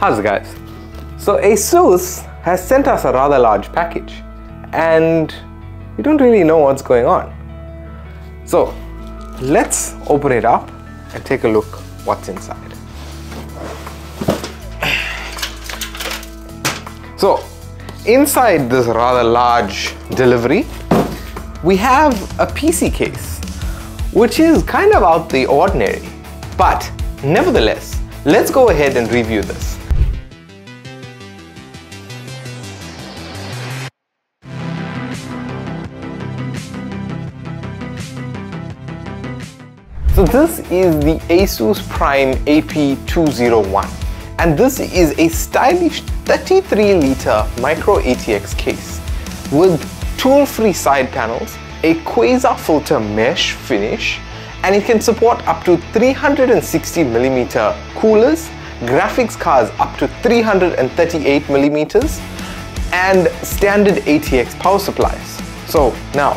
How's it, guys? So Asus has sent us a rather large package and we don't really know what's going on. So let's open it up and take a look what's inside. So inside this rather large delivery, we have a PC case, which is kind of out the ordinary, but nevertheless, let's go ahead and review this. So this is the Asus Prime AP201, and this is a stylish 33-liter Micro-ATX case with tool-free side panels, a quasar filter mesh finish, and it can support up to 360mm coolers, graphics cards up to 338mm, and standard ATX power supplies. So now,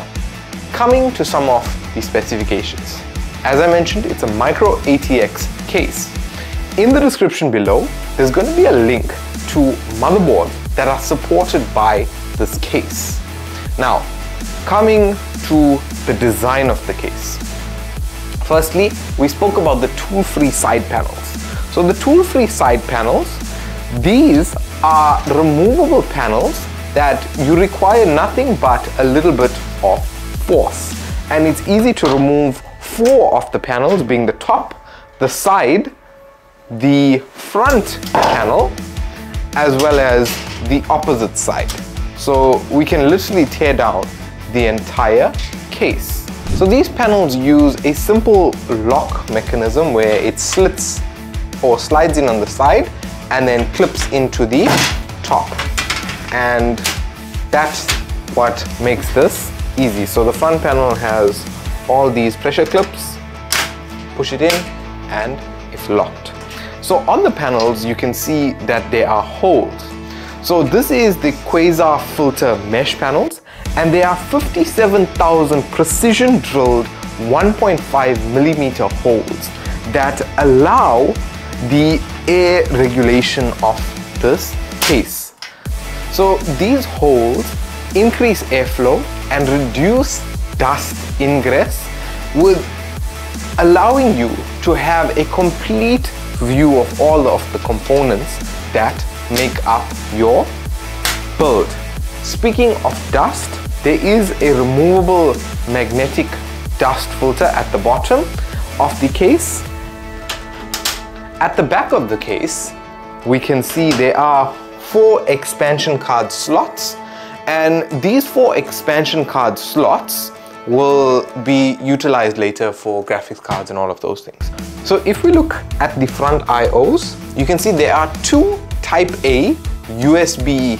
coming to some of the specifications. As I mentioned, it's a Micro-ATX case. In the description below, there's going to be a link to motherboards that are supported by this case. Now, coming to the design of the case. Firstly, we spoke about the tool-free side panels. So the tool-free side panels, these are removable panels that you require nothing but a little bit of force. And it's easy to remove 4 of the panels, being the top, the side, the front panel, as well as the opposite side. So we can literally tear down the entire case. So these panels use a simple lock mechanism where it slits or slides in on the side and then clips into the top. And that's what makes this easy. So the front panel has all these pressure clips, push it in and it's locked. So on the panels you can see that there are holes. So this is the quasar filter mesh panels, and they are 57,000 precision drilled 1.5mm holes that allow the air regulation of this case. So these holes increase airflow and reduce dust ingress, with allowing you to have a complete view of all of the components that make up your build. Speaking of dust, there is a removable magnetic dust filter at the bottom of the case. At the back of the case, we can see there are 4 expansion card slots, and these 4 expansion card slots will be utilized later for graphics cards and all of those things. So if we look at the front IOs, you can see there are 2 Type A USB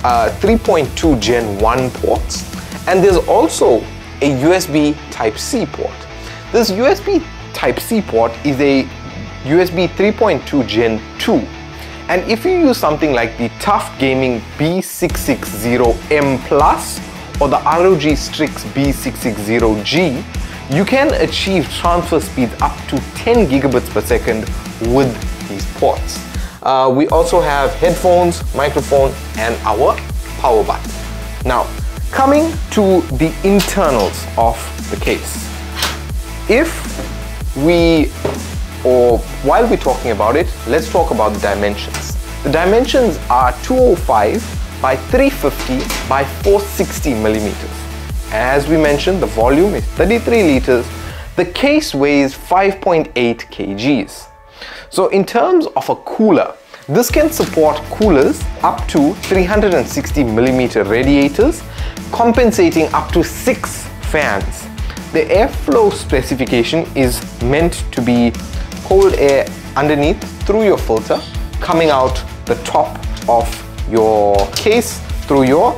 3.2 Gen 1 ports, and there's also a USB Type C port. This USB Type C port is a USB 3.2 Gen 2. And if you use something like the Tough Gaming B660M Plus or the ROG Strix B660G, you can achieve transfer speeds up to 10 gigabits per second with these ports. We also have headphones, microphone, and our power button. Now, coming to the internals of the case. While we're talking about it, let's talk about the dimensions. The dimensions are 205 by 350 by 460 millimeters. As we mentioned, the volume is 33 liters. The case weighs 5.8 kgs. So in terms of a cooler, this can support coolers up to 360mm radiators, compensating up to 6 fans. The airflow specification is meant to be cold air underneath through your filter, coming out the top of your case through your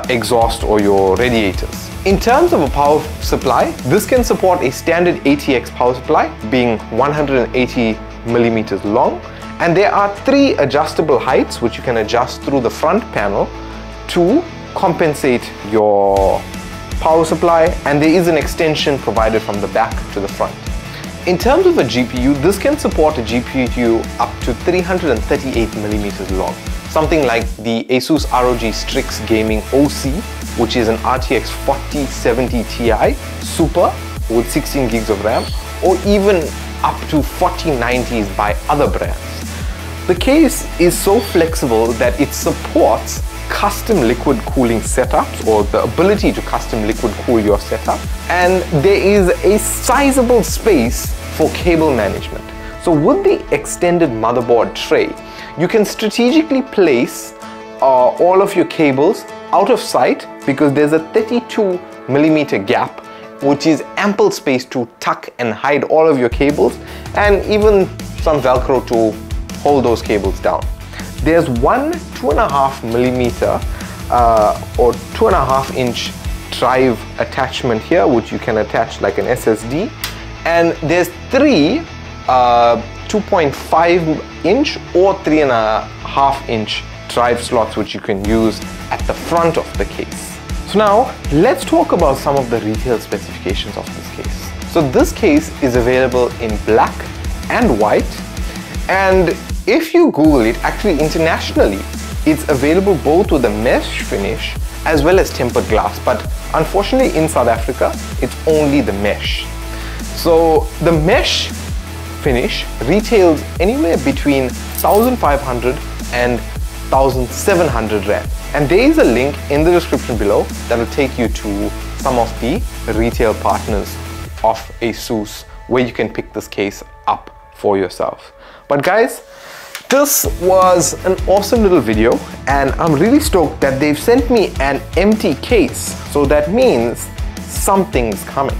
exhaust or your radiators. In terms of a power supply, this can support a standard ATX power supply being 180mm long, and there are 3 adjustable heights which you can adjust through the front panel to compensate your power supply, and there is an extension provided from the back to the front. In terms of a GPU, this can support a GPU up to 338mm long, something like the Asus ROG Strix Gaming OC, which is an RTX 4070 Ti Super with 16 gigs of RAM, or even up to 4090s by other brands. The case is so flexible that it supports custom liquid cooling setups, or the ability to custom liquid cool your setup, and there is a sizable space for cable management. So with the extended motherboard tray, you can strategically place all of your cables out of sight, because there's a 32mm gap, which is ample space to tuck and hide all of your cables, and even some Velcro to hold those cables down. There's one 2.5mm or 2.5-inch drive attachment here, which you can attach like an SSD, and there's three 2.5-inch or 3.5-inch drive slots which you can use at the front of the case. So now let's talk about some of the retail specifications of this case. So this case is available in black and white, and if you Google it, actually internationally, it's available both with a mesh finish as well as tempered glass, but unfortunately in South Africa, it's only the mesh. So the mesh finish retails anywhere between 1,500 and 1,700 Rand. And there is a link in the description below that will take you to some of the retail partners of Asus where you can pick this case up for yourself. But guys, this was an awesome little video, and I'm really stoked that they've sent me an empty case, so that means something's coming.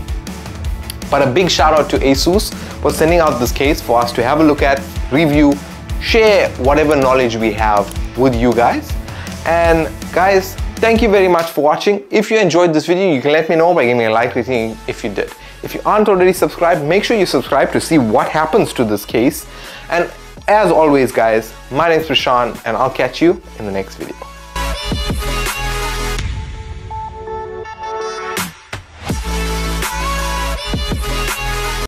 But a big shout out to Asus for sending out this case for us to have a look at, review, share whatever knowledge we have with you guys. And guys, thank you very much for watching. If you enjoyed this video, you can let me know by giving me a like rating if you did. If you aren't already subscribed, make sure you subscribe to see what happens to this case. And as always guys, my name is Prashant, and I'll catch you in the next video.